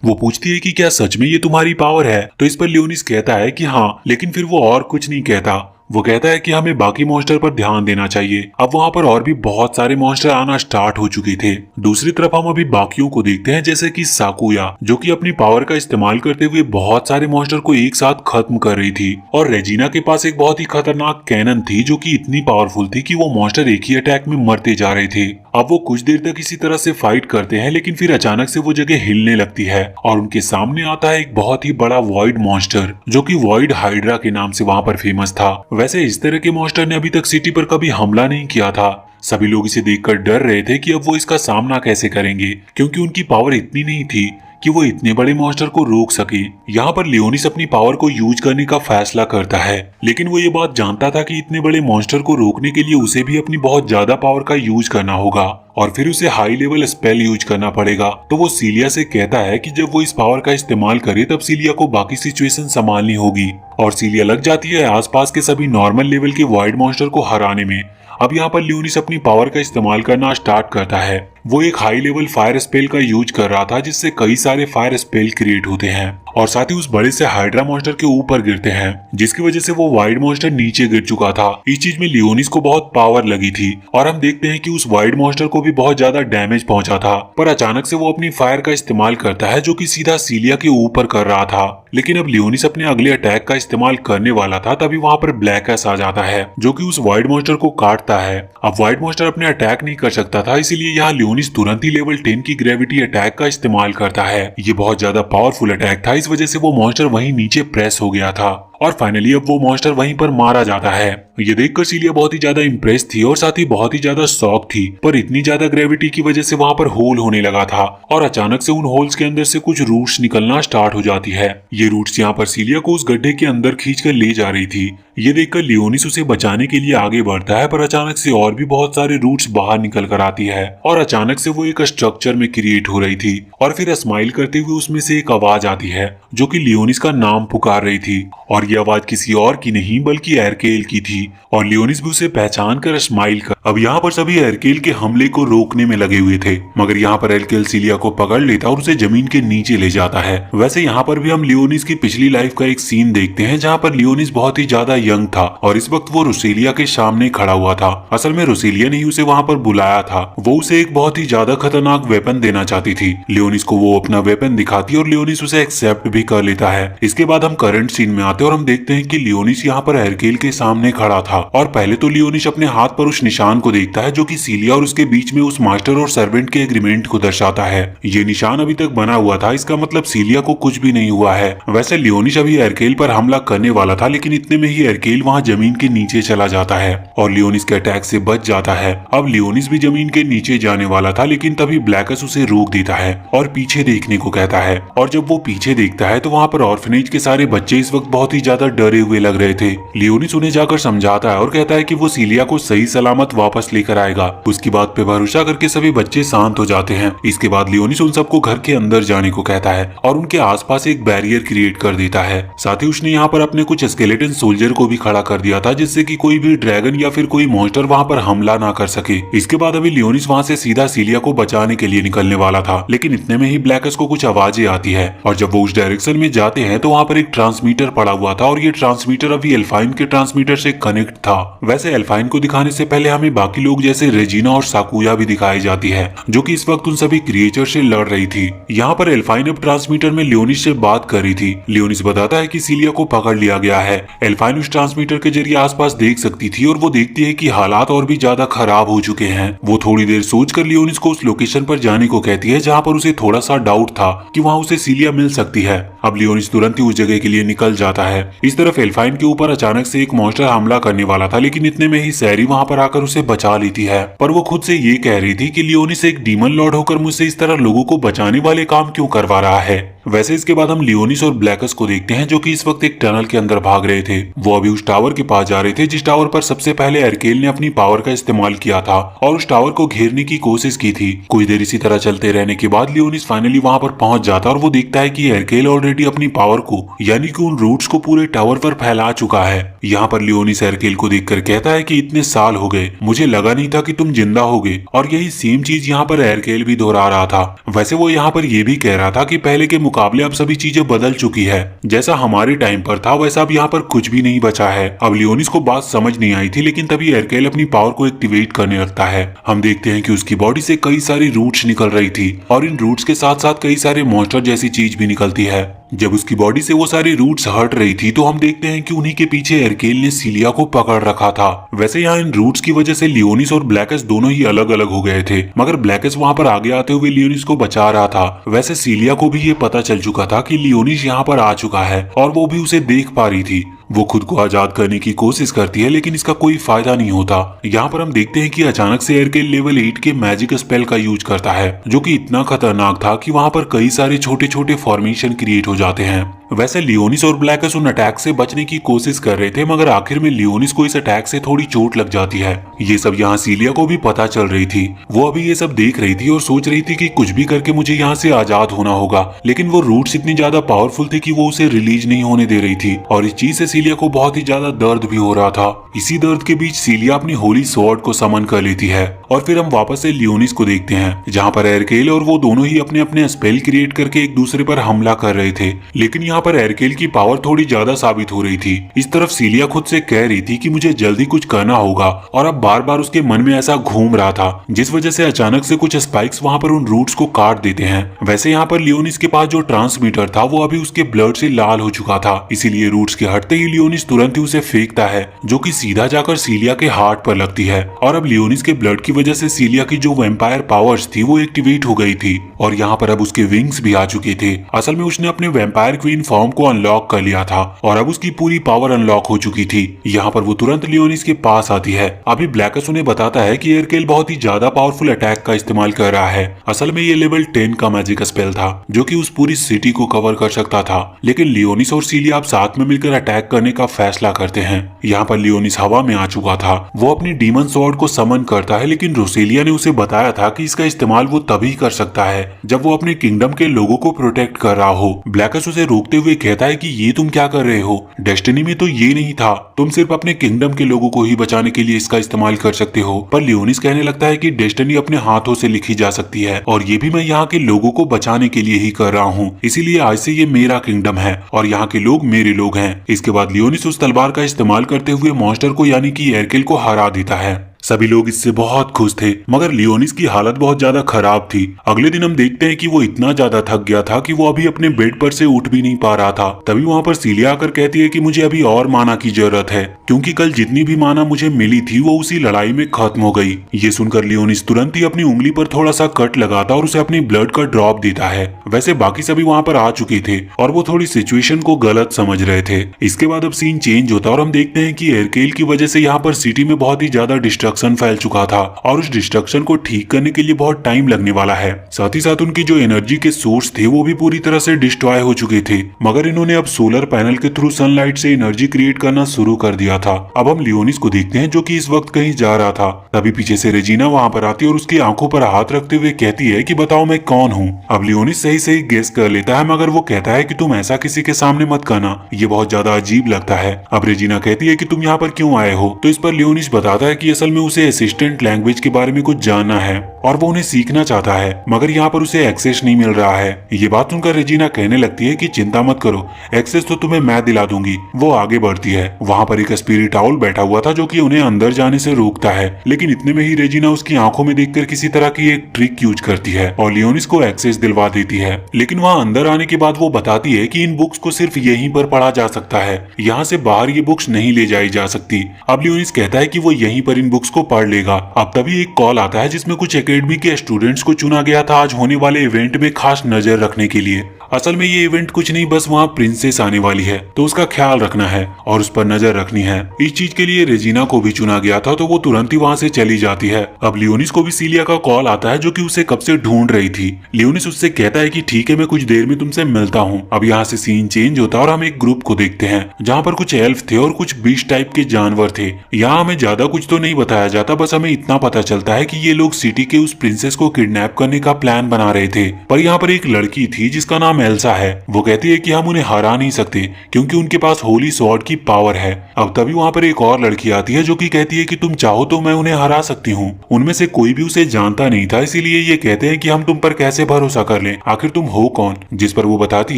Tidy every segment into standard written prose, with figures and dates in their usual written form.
वो पूछती है कि क्या सच में ये तुम्हारी पावर है। तो इस पर लियोनिस कहता है कि हाँ, लेकिन फिर वो और कुछ नहीं कहता। वो कहता है कि हमें बाकी मॉन्स्टर पर ध्यान देना चाहिए। अब वहाँ पर और भी बहुत सारे मॉन्स्टर आना स्टार्ट हो चुके थे। दूसरी तरफ हम अभी बाकियों को देखते हैं, जैसे कि साकुया, जो कि अपनी पावर का इस्तेमाल करते हुए बहुत सारे मॉन्स्टर को एक साथ खत्म कर रही थी। और रेजिना के पास एक बहुत ही खतरनाक कैनन थी, जो कि इतनी पावरफुल थी कि वो मॉन्स्टर एक ही अटैक में मरते जा रहे थे। अब वो कुछ देर तक इसी तरह से फाइट करते हैं, लेकिन फिर अचानक से वो जगह हिलने लगती है और उनके सामने आता है एक बहुत ही बड़ा वॉइड मॉन्स्टर, जो कि वॉइड हाइड्रा के नाम से वहाँ पर फेमस था। वैसे इस तरह के मॉन्स्टर ने अभी तक सिटी पर कभी हमला नहीं किया था। सभी लोग इसे देखकर डर रहे थे कि अब वो इसका सामना कैसे करेंगे, क्योंकि उनकी पावर इतनी नहीं थी कि वो इतने बड़े मॉन्स्टर को रोक सके। यहाँ पर लियोनिस अपनी पावर को यूज करने का फैसला करता है, लेकिन वो ये बात जानता था कि इतने बड़े मॉन्स्टर को रोकने के लिए उसे भी अपनी बहुत ज्यादा पावर का यूज करना होगा और फिर उसे हाई लेवल स्पेल यूज करना पड़ेगा। तो वो सीलिया से कहता है कि जब वो इस पावर का इस्तेमाल करे तब सीलिया को बाकी सिचुएशन संभालनी होगी। और सीलिया लग जाती है आसपास के सभी नॉर्मल लेवल के वाइड मॉन्स्टर को हराने में। अब यहाँ पर लियोनिस अपनी पावर का इस्तेमाल करना स्टार्ट करता है। वो एक हाई लेवल फायर स्पेल का यूज कर रहा था, जिससे कई सारे फायर स्पेल क्रिएट होते हैं और साथ ही उस बड़े से हाइड्रा मॉन्स्टर के ऊपर गिरते हैं, जिसकी वजह से वो वाइड मॉन्स्टर नीचे गिर चुका था। इस चीज में लियोनिस को बहुत पावर लगी थी और हम देखते हैं कि उस वाइड मॉन्स्टर को भी बहुत ज्यादा डैमेज पहुंचा था। पर अचानक से वो अपनी फायर का इस्तेमाल करता है, जो कि सीधा सीलिया के ऊपर कर रहा था। लेकिन अब लियोनिस अपने अगले अटैक का इस्तेमाल करने वाला था, तभी वहाँ पर ब्लैकस आ जाता है, जो कि उस वाइड मॉन्स्टर को काटता है। अब वाइड मॉन्स्टर अपने अटैक नहीं कर सकता था, इसीलिए यहाँ लियोनिस तुरंत ही लेवल 10 की ग्रेविटी अटैक का इस्तेमाल करता है। ये बहुत ज्यादा पावरफुल अटैक था, इस वजह से वो मॉन्स्टर वहीं नीचे प्रेस हो गया था और फाइनली अब वो मॉन्स्टर वहीं पर मारा जाता है। ये देखकर सीलिया बहुत ही ज्यादा इम्प्रेस थी और साथ ही बहुत ही ज्यादा शॉक थी, पर इतनी ज्यादा ग्रेविटी की वजह से वहाँ पर होल होने लगा था और अचानक से उन होल्स के अंदर से कुछ रूट्स निकलना स्टार्ट हो जाती है। ये रूट्स यहाँ पर सीलिया को उस गड्ढे के अंदर खींचकर ले जा रही थी। ये देखकर लियोनिस उसे बचाने के लिए आगे बढ़ता है, पर अचानक से और भी बहुत सारे रूट्स बाहर निकल कर आती है और अचानक से वो एक स्ट्रक्चर में क्रिएट हो रही थी और फिर स्माइल करते हुए उसमें से एक आवाज आती है, जो कि लियोनिस का नाम पुकार रही थी। और ये आवाज किसी और की नहीं बल्कि एरकेल की थी और लियोनिस भी उसे पहचान कर स्माइल कर। अब यहाँ पर सभी एरकेल के हमले को रोकने में लगे हुए थे, मगर यहाँ पर एरकेल सीलिया को पकड़ लेता और उसे जमीन के नीचे ले जाता है। वैसे यहाँ पर भी हम लियोनिस की पिछली लाइफ का एक सीन देखते हैं, जहाँ पर लियोनिस बहुत ही ज्यादा यंग था और इस वक्त वो रोसेलिया के सामने खड़ा हुआ था। असल में रोसेलिया ने ही उसे वहाँ पर बुलाया था। वो उसे एक बहुत ही ज्यादा खतरनाक वेपन देना चाहती थी। लियोनिस को वो अपना वेपन दिखाती और लियोनिस उसे एक्सेप्ट भी कर लेता है। इसके बाद हम करंट सीन में आते और हम देखते हैं कि लियोनिस यहाँ पर एरकेल के सामने खड़ा था और पहले तो लियोनिस अपने हाथ पर उस निशान को देखता है, जो कि सीलिया और उसके बीच में उस मास्टर और सर्वेंट के एग्रीमेंट को दर्शाता है। ये निशान अभी तक बना हुआ था, इसका मतलब सीलिया को कुछ भी नहीं हुआ है। वैसे लियोनिस अभी एरकेल पर हमला करने वाला था, लेकिन इतने में ही एरकेल वहाँ जमीन के नीचे चला जाता है और लियोनिस के अटैक से बच जाता है। अब लियोनिस भी जमीन के नीचे जाने वाला था, लेकिन तभी ब्लैकस उसे रोक देता है और पीछे देखने को कहता है। और जब वो पीछे देखता है तो वहाँ पर ऑर्फनेज के सारे बच्चे इस वक्त बहुत ही ज्यादा डरे हुए लग रहे थे। लियोनिस उन्हें जाकर समझाता है और कहता है कि वो सीलिया को सही सलामत वापस लेकर आएगा। उसकी बात पे भरोसा करके सभी बच्चे शांत हो जाते हैं। इसके बाद लियोनिस उन सबको घर के अंदर जाने को कहता है और उनके आसपास एक बैरियर क्रिएट कर देता है। साथ ही उसने यहाँ पर अपने कुछ स्केलेटन सोल्जर को भी खड़ा कर दिया था, जिससे कि कोई भी ड्रैगन या फिर कोई मॉन्स्टर वहाँ पर हमला ना कर सके। इसके बाद अभी लियोनिस वहाँ से सीधा सीलिया को बचाने के लिए निकलने वाला था, लेकिन इतने में ही ब्लैकस को कुछ आवाजें आती है और जब वो उस डायरेक्शन में जाते हैं तो वहाँ पर एक ट्रांसमीटर पड़ा हुआ था और ये ट्रांसमीटर अभी एल्फाइन के ट्रांसमीटर से कनेक्ट था। वैसे एल्फाइन को दिखाने से पहले हमें बाकी लोग जैसे रेजिना और साकुया भी दिखाई जाती है, जो कि इस वक्त उन सभी क्रिएचर से लड़ रही थी। यहाँ पर एल्फाइन अब ट्रांसमीटर में लियोनिस से बात कर रही थी। लियोनिस बताता है कि सीलिया को पकड़ लिया गया है। एल्फाइन उस ट्रांसमीटर के जरिए आसपास देख सकती थी और वो देखती है कि हालात और भी ज्यादा खराब हो चुके हैं। वो थोड़ी देर सोचकर लियोनिस को उस लोकेशन पर जाने को कहती है, जहाँ पर उसे थोड़ा सा डाउट था कि वहाँ उसे सीलिया मिल सकती है। अब लियोनिस तुरंत ही उस जगह के लिए निकल जाता है। इस तरफ एल्फाइन के ऊपर अचानक से एक मॉन्स्टर हमला करने वाला था, लेकिन इतने में ही सैरी वहाँ पर आकर उसे बचा लेती है। पर वो खुद से ये कह रही थी कि लियोनिस एक डीमन लॉर्ड होकर मुझसे इस तरह लोगों को बचाने वाले काम क्यों करवा रहा है। वैसे इसके बाद हम लियोनिस और ब्लैकस को देखते हैं जो कि इस वक्त एक टनल के अंदर भाग रहे थे। वो अभी उस टावर के पास जा रहे थे जिस टावर पर सबसे पहले एरकेल ने अपनी पावर का इस्तेमाल किया था और उस टावर को घेरने की कोशिश की थी। कुछ देर इसी तरह चलते रहने के बाद लियोनिस फाइनली वहां पर पहुंच जाता और वो देखता है कि एरकेल ऑलरेडी अपनी पावर को यानी कि उन रूट्स को पूरे टावर पर फैला चुका है। यहाँ पर लियोनिस एरकेल को देखकर कहता है कि इतने साल हो गए, मुझे लगा नहीं था कि तुम जिंदा होगे। और यही सेम चीज यहाँ पर एरकेल भी दोहरा रहा था। वैसे वो यहाँ पर ये भी कह रहा था कि पहले के मुकाबले अब सभी चीजें बदल चुकी है, जैसा हमारे टाइम पर था वैसा अब यहाँ पर कुछ भी नहीं बचा है। अब लियोनिस को बात समझ नहीं आई थी, लेकिन तभी एरकेल अपनी पावर को एक्टिवेट करने लगता है। हम देखते हैं कि उसकी बॉडी से कई सारी रूट्स निकल रही थी और इन रूट्स के साथ साथ कई सारे मॉन्स्टर जैसी चीज भी निकलती है। जब उसकी बॉडी से वो सारी रूट्स हट रही थी तो हम देखते हैं कि उन्हीं के पीछे एरकेल ने सीलिया को पकड़ रखा था। वैसे यहाँ इन रूट्स की वजह से लियोनिस और ब्लैकस दोनों ही अलग अलग हो गए थे, मगर ब्लैकस वहाँ पर आगे आते हुए लियोनिस को बचा रहा था। वैसे सीलिया को भी ये पता चल चुका था कि लियोनिस यहाँ पर आ चुका है और वो भी उसे देख पा रही थी। वो खुद को आजाद करने की कोशिश करती है लेकिन इसका कोई फायदा नहीं होता। यहाँ पर हम देखते हैं कि अचानक से एरकेल लेवल 8 के मैजिक स्पेल का यूज करता है जो कि इतना खतरनाक था कि वहाँ पर कई सारे छोटे छोटे फॉर्मेशन क्रिएट हो जाते हैं। वैसे लियोनिस और ब्लैकस उन अटैक से बचने की कोशिश कर रहे थे, मगर आखिर में लियोनिस को इस अटैक से थोड़ी चोट लग जाती है। ये सब यहाँ सीलिया को भी पता चल रही थी। वो अभी ये सब देख रही थी और सोच रही थी कि कुछ भी करके मुझे यहाँ से आजाद होना होगा, लेकिन वो रूट्स इतनी ज्यादा पावरफुल थे कि वो उसे रिलीज नहीं होने दे रही थी और इस चीज से सीलिया को बहुत ही ज्यादा दर्द भी हो रहा था। इसी दर्द के बीच सीलिया अपनी होली स्वॉर्ड को समन कर लेती है और फिर हम वापस से लियोनिस को देखते हैं जहाँ पर एरकेल और वो दोनों ही अपने अपने स्पेल क्रिएट करके एक दूसरे पर हमला कर रहे थे, लेकिन यहाँ पर एरकेल की पावर थोड़ी ज्यादा साबित हो रही थी। इस तरफ सीलिया खुद से कह रही थी कि मुझे जल्दी कुछ करना होगा और अब बार बार उसके मन में ऐसा घूम रहा था, जिस वजह से अचानक से कुछ स्पाइक्स वहां पर उन रूट्स को काट देते हैं। वैसे यहाँ पर लियोनिस के पास जो ट्रांसमीटर था वो अभी उसके ब्लड से लाल हो चुका था, इसीलिए रूट्स के हटते ही लियोनिस तुरंत ही उसे फेंकता है जो कि सीधा जाकर सीलिया के हार्ट पर लगती है। और अब लियोनिस के ब्लड की वजह से सीलिया की जो वैम्पायर पावर्स थी वो एक्टिवेट हो गई थी और यहाँ पर अब उसके विंग्स भी आ चुके थे। असल में उसने अपने वैम्पायर क्वीन फॉर्म को अनलॉक कर लिया था और अब उसकी पूरी पावर अनलॉक हो चुकी थी। यहाँ पर वो तुरंत लियोनिस के पास आती है। अभी ब्लैकस उन्हें बताता है कि एरकेल बहुत ही ज्यादा पावरफुल अटैक का इस्तेमाल कर रहा है। असल में ये लेवल 10 का मैजिक स्पेल था जो कि उस पूरी सिटी को कवर कर सकता था, लेकिन लियोनिस और सीलिया अब साथ में मिलकर अटैक करने का फैसला करते हैं। यहाँ पर लियोनिस हवा में आ चुका था। वो अपनी डीमन स्वॉर्ड को समन करता है, लेकिन रोसेलिया ने उसे बताया था कि इसका इस्तेमाल वो तभी कर सकता है जब वो अपने किंगडम के लोगों को प्रोटेक्ट कर रहा हो। ब्लैकस उसे रोकते हुए कहता है कि ये तुम क्या कर रहे हो, डेस्टिनी में तो ये नहीं था, तुम सिर्फ अपने किंगडम के लोगों को ही बचाने के लिए इसका इस्तेमाल कर सकते हो। पर लियोनिस कहने लगता है कि डेस्टिनी अपने हाथों से लिखी जा सकती है और ये भी मैं यहाँ के लोगों को बचाने के लिए ही कर रहा हूँ, इसीलिए आज से ये मेरा किंगडम है और यहाँ के लोग मेरे लोग हैं। इसके बाद लियोनिस उस तलवार का इस्तेमाल करते हुए मॉन्स्टर को यानी कि एरकेल को हरा देता है। सभी लोग इससे बहुत खुश थे, मगर लियोनिस की हालत बहुत ज्यादा खराब थी। अगले दिन हम देखते हैं कि वो इतना ज्यादा थक गया था कि वो अभी अपने बेड पर से उठ भी नहीं पा रहा था। तभी वहाँ पर सीलिया आकर कहती है कि मुझे अभी और माना की जरूरत है, क्योंकि कल जितनी भी माना मुझे मिली थी वो उसी लड़ाई में खत्म हो गई। ये सुनकर लियोनिस तुरंत ही अपनी उंगली पर थोड़ा सा कट लगाता और उसे अपनी ब्लड का ड्रॉप देता है। वैसे बाकी सभी वहाँ पर आ चुके थे और वो थोड़ी सिचुएशन को गलत समझ रहे थे। इसके बाद अब सीन चेंज होता और हम देखते हैं कि एरकेल की वजह से यहाँ पर सिटी में बहुत ही ज्यादा डिस्ट्रक्शन फैल चुका था और उस डिस्ट्रक्शन को ठीक करने के लिए बहुत टाइम लगने वाला है। साथ ही साथ उनकी जो एनर्जी के सोर्स थे वो भी पूरी तरह से डिस्ट्रॉय हो चुके थे, मगर इन्होंने अब सोलर पैनल के थ्रू सनलाइट से एनर्जी क्रिएट करना शुरू कर दिया था। अब हम लियोनिस को देखते हैं जो कि इस वक्त कहीं जा रहा था। तभी पीछे से रेजिना वहां पर आती है और उसकी आंखों पर हाथ रखते हुए कहती है कि बताओ मैं कौन हूँ। अब लियोनिस सही सही गेस कर लेता है, मगर वो कहता है कि तुम ऐसा किसी के सामने मत करना, ये बहुत ज्यादा अजीब लगता है। अब रेजिना कहती है कि तुम यहाँ पर क्यों आए हो, तो इस पर लियोनिस बताता है कि असल में उसे असिस्टेंट लैंग्वेज के बारे में कुछ जानना है और वो उन्हें सीखना चाहता है, मगर यहाँ पर उसे एक्सेस नहीं मिल रहा है। ये बात सुनकर रेजिना कहने लगती है कि चिंता मत करो, एक्सेस तो तुम्हें मैं दिला दूंगी। वो आगे बढ़ती है। वहाँ पर एक स्पिरिट आउल बैठा हुआ था जो कि उन्हें अंदर जाने से रोकता है, लेकिन इतने में ही रेजिना उसकी आंखों में देखकर किसी तरह की एक ट्रिक यूज करती है और लियोनिस को एक्सेस दिलवा देती है। लेकिन वहाँ अंदर आने के बाद वो बताती है कि इन बुक्स को सिर्फ यहीं पर पढ़ा जा सकता है, यहाँ से बाहर ये बुक्स नहीं ले जाई जा सकती। अब लियोनिस कहता है कि वो यहीं पर इन बुक्स उसको पढ़ लेगा। अब तभी एक कॉल आता है जिसमें कुछ एकेडमी के स्टूडेंट्स को चुना गया था आज होने वाले इवेंट में खास नजर रखने के लिए। असल में ये इवेंट कुछ नहीं, बस वहाँ प्रिंसेस आने वाली है तो उसका ख्याल रखना है और उस पर नजर रखनी है। इस चीज के लिए रेजिना को भी चुना गया था तो वो तुरंत ही वहाँ से चली जाती है। अब लियोनिस को भी सीलिया का कॉल आता है जो कि उसे कब से ढूंढ रही थी। लियोनिस उससे कहता है कि ठीक है, मैं कुछ देर में तुमसे मिलता हूँ। अब यहाँ से सीन चेंज होता है और हम एक ग्रुप को देखते हैं जहाँ पर कुछ एल्फ थे और कुछ बीस्ट टाइप के जानवर थे। यहाँ हमें ज्यादा कुछ तो नहीं बताया जाता, बस हमें इतना पता चलता है कि ये लोग सिटी के उस प्रिंसेस को किडनैप करने का प्लान बना रहे थे। पर यहाँ पर एक लड़की थी जिसका नाम एल्सा है। वो कहती है कि हम उन्हें हरा नहीं सकते क्योंकि उनके पास होली स्वॉर्ड की पावर है। अब तभी वहाँ पर एक और लड़की आती है जो कि कहती है कि तुम चाहो तो मैं उन्हें हरा सकती हूँ। उनमें से कोई भी उसे जानता नहीं था, इसीलिए ये कहते हैं कि हम तुम पर कैसे भरोसा कर लें, आखिर तुम हो कौन। जिस पर वो बताती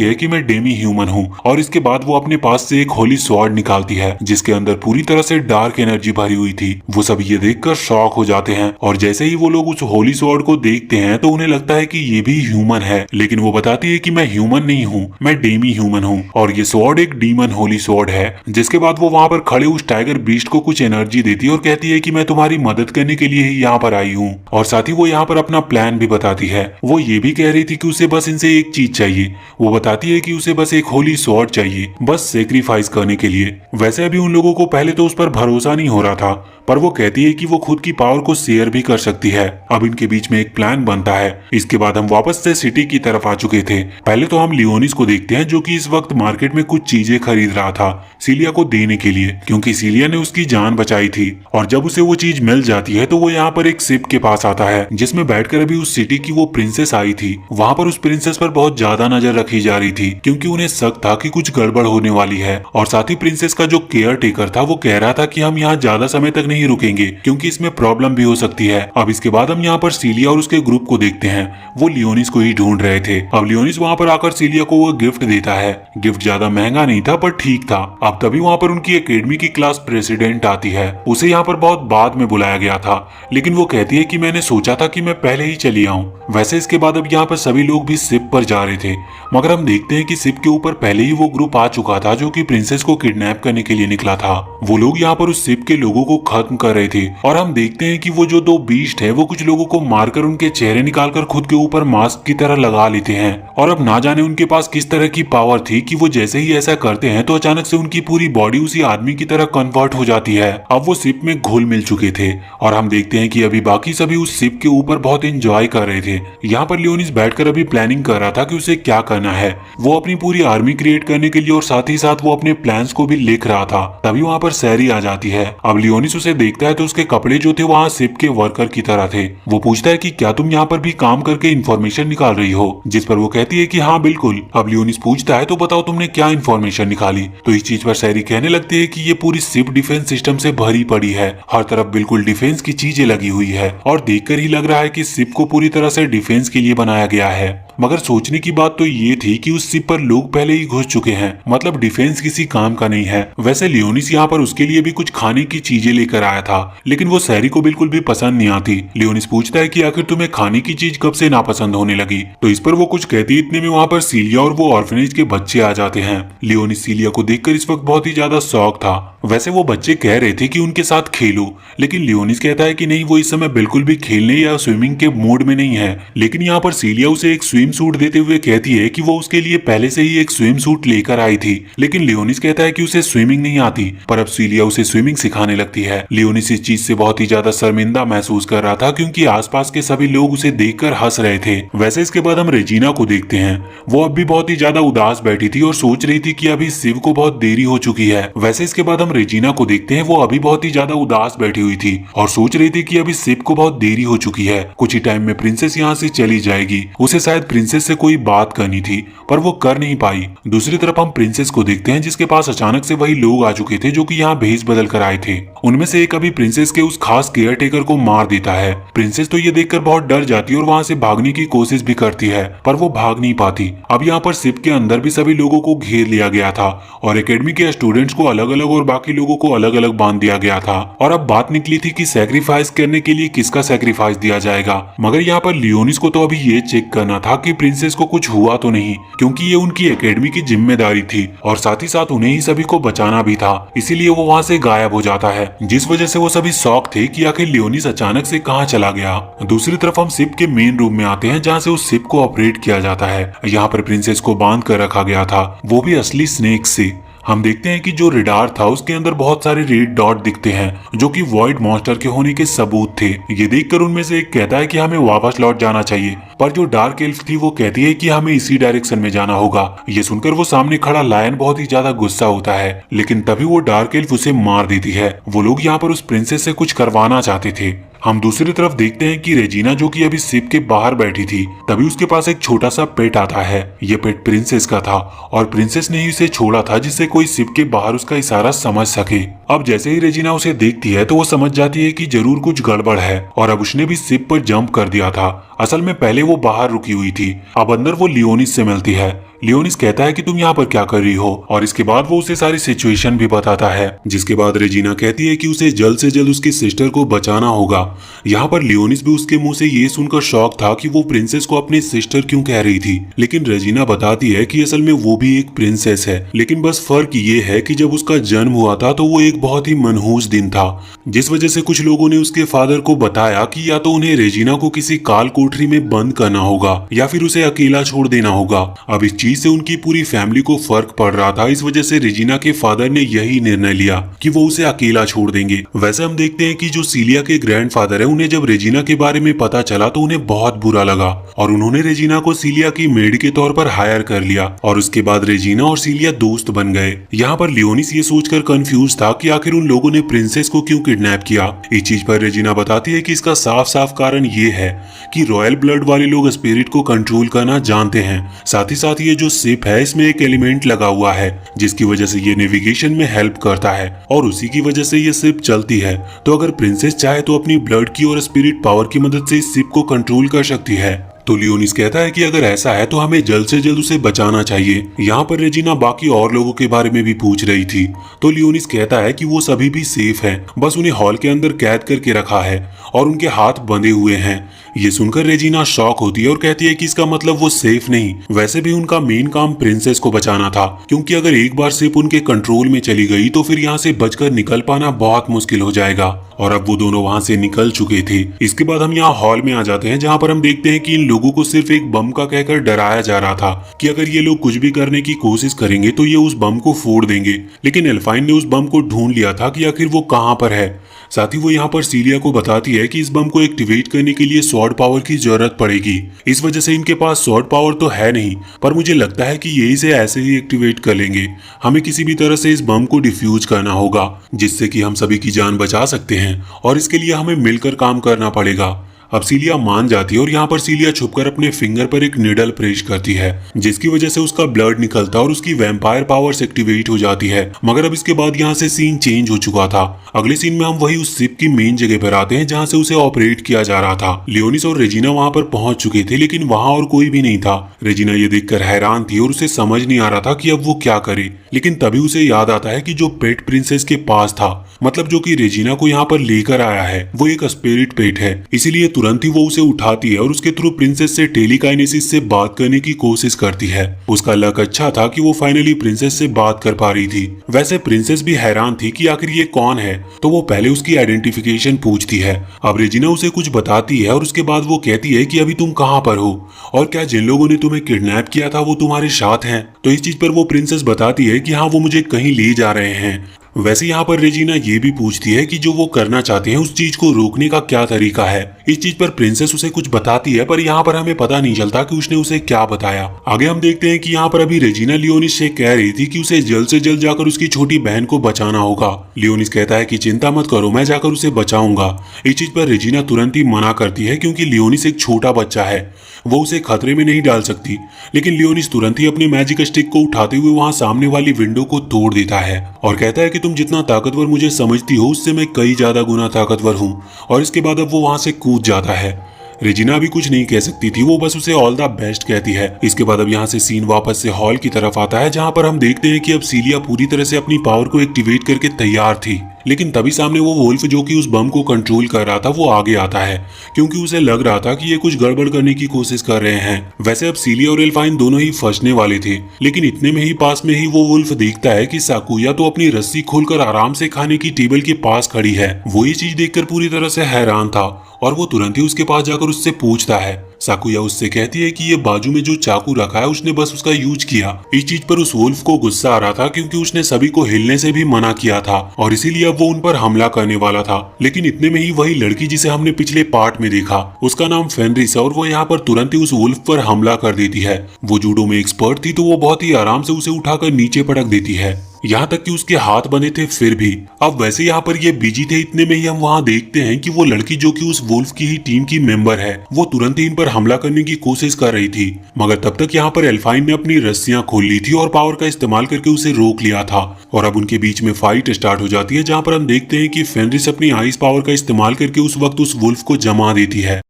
है कि मैं डेमी ह्यूमन हूँ और इसके बाद वो अपने पास से एक होली स्वॉर्ड निकालती है जिसके अंदर पूरी तरह से डार्क एनर्जी भरी हुई थी। वो सब ये देखकर शॉक हो जाते हैं और जैसे ही वो लोग उस होली स्वॉर्ड को देखते हैं तो उन्हें लगता है कि ये भी ह्यूमन है, लेकिन वो बताती है कि मैं ह्यूमन नहीं हूँ, मैं डेमी ह्यूमन हूँ और ये स्वॉर्ड एक डीमन होली स्वॉर्ड है। जिसके बाद वो वहाँ पर खड़े उस टाइगर बीस्ट को कुछ एनर्जी देती है और कहती है कि मैं तुम्हारी मदद करने के लिए ही यहाँ पर आई हूँ। और साथ ही वो यहाँ पर अपना प्लान भी बताती है। वो ये भी कह रही थी कि उसे बस इनसे एक चीज चाहिए। वो बताती है कि उसे बस एक होली स्वॉर्ड चाहिए, बस सेक्रीफाइस करने के लिए। वैसे अभी उन लोगों को पहले तो उस पर भरोसा नहीं हो रहा था, पर वो कहती है कि वो खुद की पावर को शेयर भी कर सकती है। अब इनके बीच में एक प्लान बनता है। इसके बाद हम वापस से सिटी की तरफ आ चुके थे। पहले तो हम लियोनिस को देखते हैं जो कि इस वक्त मार्केट में कुछ चीजें खरीद रहा था सीलिया को देने के लिए, क्योंकि सीलिया ने उसकी जान बचाई थी। और जब उसे वो चीज मिल जाती है तो वो यहाँ पर एक शिप के पास आता है जिसमें बैठकर अभी उस सिटी की वो प्रिंसेस आई थी। वहाँ पर उस प्रिंसेस पर बहुत ज्यादा नजर रखी जा रही थी क्योंकि उन्हें शक था कि कुछ गड़बड़ होने वाली है। और साथ ही प्रिंसेस का जो केयर टेकर था वो कह रहा था कि हम यहाँ ज्यादा समय तक नहीं रुकेंगे क्योंकि इसमें प्रॉब्लम भी हो सकती है। अब इसके बाद हम यहाँ पर सीलिया और उसके ग्रुप को देखते हैं। वो लियोनिस को ही ढूंढ रहे थे। अब लियोनिस वहाँ पर आकर सीलिया को वो गिफ्ट देता है। गिफ्ट ज्यादा महंगा नहीं था पर ठीक था। अब तभी वहाँ पर उनकी एकेडमी की क्लास प्रेसिडेंट आती है। उसे यहाँ पर बहुत बाद में बुलाया गया था, लेकिन वो कहती है कि मैंने सोचा था कि मैं पहले ही चली आऊँ। वैसे इसके बाद अब यहाँ पर सभी लोग भी शिप पर जा रहे थे, मगर हम देखते हैं कि शिप के ऊपर पहले ही वो ग्रुप आ चुका था जो कि प्रिंसेस को किडनैप करने के लिए निकला था। वो लोग यहाँ पर उस शिप के लोगों को खत्म कर रहे थे और हम देखते हैं कि वो जो दो बीस्ट है वो कुछ लोगों को मारकर उनके चेहरे निकालकर खुद के ऊपर मास्क की तरह लगा लेते हैं। और अब ना जाने उनके पास किस तरह की पावर थी कि वो जैसे ही ऐसा करते हैं तो अचानक से उनकी पूरी बॉडी उसी आदमी की तरह कन्वर्ट हो जाती है। अब वो शिप में घुल मिल चुके थे और हम देखते हैं कि अभी बाकी सभी उस शिप के ऊपर बहुत एंजॉय कर रहे थे। यहाँ पर लियोनिस बैठकर अभी प्लानिंग कर रहा था कि उसे क्या करना है। वो अपनी पूरी आर्मी क्रिएट करने के लिए और साथ ही साथ वो अपने प्लान्स को भी लिख रहा था। तभी वहाँ पर सैरी आ जाती है। अब लियोनिस उसे देखता है तो उसके कपड़े जो थे वहाँ शिप के वर्कर की तरह थे। वो पूछता है कि क्या तुम यहाँ पर भी काम करके इन्फॉर्मेशन निकाल रही हो, जिस पर वो कहती है कि हाँ बिल्कुल। अब लियोनिस पूछता है तो बताओ तुमने क्या इन्फॉर्मेशन निकाली। तो इस चीज पर सैरी कहने लगती है कि ये पूरी शिप डिफेंस सिस्टम से भरी पड़ी है, हर तरफ बिल्कुल डिफेंस की चीजें लगी हुई है और देखकर ही लग रहा है कि शिप को पूरी तरह से डिफेंस के लिए बनाया गया है। मगर सोचने की बात तो ये थी कि उस शिप पर लोग पहले ही घुस चुके हैं, मतलब डिफेंस किसी काम का नहीं है। वैसे लियोनिस यहाँ पर उसके लिए भी कुछ खाने की चीजें लेकर आया था, लेकिन वो सैरी को बिल्कुल भी पसंद नहीं आती। लियोनिस पूछता है कि आखिर तुम्हें खाने की चीज कब से नापसंद होने लगी। तो इस पर वो कुछ कहती, इतने में वहाँ पर सीलिया और वो ऑर्फनेज के बच्चे आ जाते हैं। लियोनिस सीलिया को देखकर इस वक्त बहुत ही ज्यादा शौक था। वैसे वो बच्चे कह रहे थे कि उनके साथ खेलो, लेकिन लियोनिस कहता है कि नहीं, वो इस समय बिल्कुल भी खेलने या स्विमिंग के मूड में नहीं है। लेकिन यहाँ पर सीलिया उसे एक स्विम सूट देते हुए कहती है कि वो उसके लिए पहले से ही एक स्विम सूट लेकर आई थी, लेकिन लियोनिस कहता है कि उसे स्विमिंग नहीं आती। पर अब सीलिया उसे स्विमिंग सिखाने लगती है। लियोनिस इस चीज से बहुत ही ज्यादा शर्मिंदा महसूस कर रहा था क्योंकि आसपास के सभी लोग उसे देखकर हंस रहे थे। वैसे इसके बाद हम रेजिना को देखते हैं। वो अब भी बहुत ही ज्यादा उदास बैठी थी और सोच रही थी कि अभी शिव को बहुत देरी हो चुकी है। वैसे इसके बाद हम रेजिना को देखते हैं। वो अभी बहुत ही ज्यादा उदास बैठी हुई थी और सोच रही थी कि अभी शिव को बहुत देरी हो चुकी है, कुछ ही टाइम में प्रिंसेस यहाँ से चली जाएगी। उसे शायद प्रिंसेस से कोई बात करनी थी पर वो कर नहीं पाई। दूसरी तरफ हम प्रिंसेस को देखते हैं जिसके पास अचानक से वही लोग आ चुके थे जो कि यहाँ भेष बदल कर आए थे। उनमें से एक अभी प्रिंसेस के उस खास केयर टेकर को मार देता है। प्रिंसेस तो ये देखकर बहुत डर जाती है और वहाँ से भागने की कोशिश भी करती है, पर वो भाग नहीं पाती। अब यहाँ पर शिप के अंदर भी सभी लोगों को घेर लिया गया था और एकेडमी के स्टूडेंट्स को अलग अलग और बाकी लोगों को अलग अलग बांध दिया गया था। और अब बात निकली थी कि सैक्रिफाइस करने के लिए किसका सैक्रिफाइस दिया जाएगा। मगर यहाँ पर लियोनिस को तो अभी ये चेक करना था कि प्रिंसेस को कुछ हुआ तो नहीं, क्योंकि ये उनकी एकेडमी की जिम्मेदारी थी और साथ ही साथ उन्हें ही सभी को बचाना भी था। इसीलिए वो वहाँ से गायब हो जाता है, जिस वजह से वो सभी शॉक थे कि आखिर लियोनिस अचानक से कहाँ चला गया। दूसरी तरफ हम शिप के मेन रूम में आते हैं, जहाँ से उस शिप को ऑपरेट किया जाता है। यहाँ पर प्रिंसेस को बांध कर रखा गया था, वो भी असली स्नेक से। हम देखते हैं कि जो रेडार था उसके अंदर बहुत सारे रेड डॉट दिखते हैं, जो कि वॉइड मॉन्स्टर के होने के सबूत थे। ये देखकर उनमें से एक कहता है कि हमें वापस लौट जाना चाहिए, पर जो डार्क एल्फ थी वो कहती है कि हमें इसी डायरेक्शन में जाना होगा। ये सुनकर वो सामने खड़ा लायन बहुत ही ज्यादा गुस्सा होता है, लेकिन तभी वो डार्क एल्फ उसे मार देती है। वो लोग यहाँ पर उस प्रिंसेस से कुछ करवाना चाहते थे। हम दूसरी तरफ देखते हैं कि रेजिना, जो कि अभी शिप के बाहर बैठी थी, तभी उसके पास एक छोटा सा पेट आता है। ये पेट प्रिंसेस का था और प्रिंसेस ने ही उसे छोड़ा था, जिससे कोई शिप के बाहर उसका इशारा समझ सके। अब जैसे ही रेजिना उसे देखती है तो वो समझ जाती है कि जरूर कुछ गड़बड़ है और अब उसने भी शिप पर जंप कर दिया था। असल में पहले वो बाहर रुकी हुई थी, अब अंदर वो लियोनिस से मिलती है। लियोनिस कहता है कि तुम यहाँ पर क्या कर रही हो, और इसके बाद वो उसे सारी सिचुएशन भी बताता है। जिसके बाद रेजिना कहती है कि उसे जल्द से जल्द उसकी सिस्टर को बचाना होगा। यहाँ पर लियोनिस भी उसके मुंह से ये सुनकर शॉक था कि वो प्रिंसेस को अपनी सिस्टर क्यों कह रही थी, लेकिन रेजिना बताती है कि असल में वो भी एक प्रिंसेस है, लेकिन बस फर्क ये है कि जब उसका जन्म हुआ था तो वो एक बहुत ही मनहूस दिन था, जिस वजह से कुछ लोगों ने उसके फादर को बताया कि या तो उन्हें रेजिना को किसी काल कोठरी में बंद करना होगा या फिर उसे अकेला छोड़ देना होगा। अब इस चीज से उनकी पूरी फैमिली को फर्क पड़ रहा था, इस वजह से रेजिना के फादर ने यही निर्णय लिया कि वो उसे अकेला छोड़ देंगे। वैसे हम देखते हैं कि जो सीलिया के ग्रैंडफादर है, उन्हें जब रेजिना के बारे में पता चला तो उन्हें बहुत बुरा लगा और उन्होंने रेजिना को सीलिया की मेड के तौर पर हायर कर लिया और उसके बाद रेजिना और सीलिया दोस्त बन गए। यहाँ पर लियोनिस ये सोचकर कंफ्यूज था कि आखिर उन लोगों ने प्रिंसेस को क्यों किडनैप किया। इस चीज पर रेजिना बताती है कि इसका साफ साफ कारण ये है कि रॉयल ब्लड वाले लोग स्पिरिट को कंट्रोल करना जानते हैं। साथ ही साथ ये जो शिप है इसमें एक एलिमेंट लगा हुआ है, जिसकी वजह से ये नेविगेशन में हेल्प करता है और उसी की वजह से ये शिप चलती है। तो अगर प्रिंसेस चाहे तो अपनी ब्लड की और स्पिरिट पावर की मदद से इस शिप को कंट्रोल कर सकती है। तो लियोनिस कहता है कि अगर ऐसा है तो हमें जल्द से जल्द उसे बचाना चाहिए। यहाँ पर रेजिना बाकी और लोगों के बारे में भी पूछ रही थी, तो लियोनिस कहता है कि वो सभी भी सेफ हैं, बस उन्हें हॉल के अंदर कैद करके रखा है और उनके हाथ बंधे हुए हैं। ये सुनकर रेजिना शॉक होती है और कहती है कि इसका मतलब वो सेफ नहीं, वैसे भी उनका मेन काम प्रिंसेस को बचाना था, क्योंकि अगर एक बार शिप उनके कंट्रोल में चली गई तो फिर यहाँ से बचकर निकल पाना बहुत मुश्किल हो जाएगा। और अब वो दोनों वहाँ से निकल चुके थे। इसके बाद हम यहाँ हॉल में आ जाते हैं, जहाँ पर हम देखते हैं कि इन लोगों को सिर्फ एक बम का कहकर डराया जा रहा था कि अगर ये लोग कुछ भी करने की कोशिश करेंगे तो ये उस बम को फोड़ देंगे, लेकिन एल्फाइन ने उस बम को ढूंढ लिया था कि आखिर वो कहाँ पर है। साथ ही वो यहाँ पर सीलिया को बताती है कि इस बम को एक्टिवेट करने के लिए स्वॉर्ड पावर की जरूरत पड़ेगी, इस वजह से इनके पास स्वॉर्ड पावर तो है नहीं, पर मुझे लगता है कि ये इसे ऐसे ही एक्टिवेट कर लेंगे। हमें किसी भी तरह से इस बम को डिफ्यूज करना होगा, जिससे कि हम सभी की जान बचा सकते हैं और इसके लिए हमें मिलकर काम करना पड़ेगा। अब सीलिया मान जाती है और यहाँ पर सीलिया छुपकर अपने फिंगर पर एक निडल प्रेस करती है, जिसकी वजह से उसका ब्लड निकलता है और उसकी वैम्पायर पावर्स एक्टिवेट हो जाती है। मगर अब इसके बाद यहाँ से सीन चेंज हो चुका था। अगले सीन में हम वही उस शिप की मेन जगह पर आते हैं जहाँ से उसे ऑपरेट किया जा रहा था। लियोनिस और रेजिना वहाँ पर पहुंच चुके थे, लेकिन वहाँ और कोई भी नहीं था। रेजिना ये देखकर हैरान थी और उसे समझ नहीं आ रहा था कि अब वो क्या करे, लेकिन तभी उसे याद आता है कि जो पेट प्रिंसेस के पास था, मतलब जो कि रेजिना को यहाँ पर लेकर आया है, वो एक स्पिरिट पेट है। इसीलिए तुरंत ही वो उसे उठाती है और उसके थ्रू प्रिंसेस से टेलीकाइनेसिस से बात करने की कोशिश करती है। उसका लक अच्छा था कि वो फाइनली प्रिंसेस से बात कर पा रही थी। वैसे प्रिंसेस भी हैरान थी कि आखिर ये कौन है, तो वो पहले उसकी आइडेंटिफिकेशन पूछती है। अब रेजिना उसे कुछ बताती है और उसके बाद वो कहती है कि अभी तुम कहाँ पर हो और क्या जिन लोगों ने तुम्हें किडनैप किया था वो तुम्हारे साथ हैं। तो इस चीज पर वो प्रिंसेस बताती है कि हाँ, वो मुझे कहीं ले जा रहे हैं। वैसे यहाँ पर रेजिना ये भी पूछती है कि जो वो करना चाहते हैं उस चीज को रोकने का क्या तरीका है। इस चीज पर प्रिंसेस उसे कुछ बताती है, पर यहाँ पर हमें पता नहीं चलता कि उसने उसे क्या बताया। आगे हम देखते हैं कि यहाँ पर अभी रेजिना लियोनिस से कह रही थी कि उसे जल्द से जल्द जाकर उसकी छोटी बहन को बचाना होगा। लियोनिस कहता है कि चिंता मत करो, मैं जाकर उसे बचाऊंगा। इस चीज पर रेजिना तुरंत ही मना करती है, क्योंकि लियोनिस एक छोटा बच्चा है, वो उसे खतरे में नहीं डाल सकती। लेकिन लियोनिस तुरंत ही अपनी मैजिक स्टिक को उठाते हुए वहां सामने वाली विंडो को तोड़ देता है और कहता है कि तुम जितना ताकतवर मुझे समझती हो उससे मैं कई ज्यादा गुना ताकतवर हूँ। और इसके बाद अब वो वहां से कूद जाता है। रेजिना भी कुछ नहीं कह सकती थी, वो बस उसे ऑल द बेस्ट कहती है। इसके बाद अब यहाँ से सीन वापस से हॉल की तरफ आता है, जहाँ पर हम देखते हैं कि अब सीलिया पूरी तरह से अपनी पावर को एक्टिवेट करके तैयार थी। लेकिन तभी सामने वो वुल्फ जो कि उस बम को कंट्रोल कर रहा था वो आगे आता है, क्योंकि उसे लग रहा था कि ये कुछ गड़बड़ करने की कोशिश कर रहे हैं। वैसे अब सीलिया और एल्फाइन दोनों ही फंसने वाले थे, लेकिन इतने में ही पास में ही वो वुल्फ देखता है कि साकुया तो अपनी रस्सी खोलकर आराम से खाने की टेबल के पास खड़ी है। वो ये चीज देखकर पूरी तरह से हैरान था और वो तुरंत ही उसके पास जाकर उससे पूछता है। साकुया उससे कहती है कि ये बाजू में जो चाकू रखा है उसने बस उसका यूज किया। इस चीज पर उस वुल्फ को गुस्सा आ रहा था, क्योंकि उसने सभी को हिलने से भी मना किया था और इसीलिए अब वो उन पर हमला करने वाला था। लेकिन इतने में ही वही लड़की जिसे हमने पिछले पार्ट में देखा, उसका नाम फेनरिस है और वो यहाँ पर तुरंत ही उस वुल्फ पर हमला कर देती है। वो जूडो में एक्सपर्ट थी तो वो बहुत ही आराम से उसे उठाकर नीचे पटक देती है, यहाँ तक कि उसके हाथ बने थे फिर भी। अब वैसे यहाँ पर ये बिजी थे, इतने में ही हम वहाँ देखते हैं कि वो लड़की जो कि उस वुल्फ की ही टीम की मेंबर है, वो तुरंत ही इन पर हमला करने की कोशिश कर रही थी। मगर तब तक यहाँ पर एल्फाइन ने अपनी रस्सियां खोल ली थी और पावर का इस्तेमाल करके उसे रोक लिया था। और अब उनके बीच में फाइट स्टार्ट हो जाती है, जहाँ पर हम देखते हैं कि फेनरिस अपनी आइस पावर का इस्तेमाल करके उस वक्त उस वुल्फ को जमा देती है।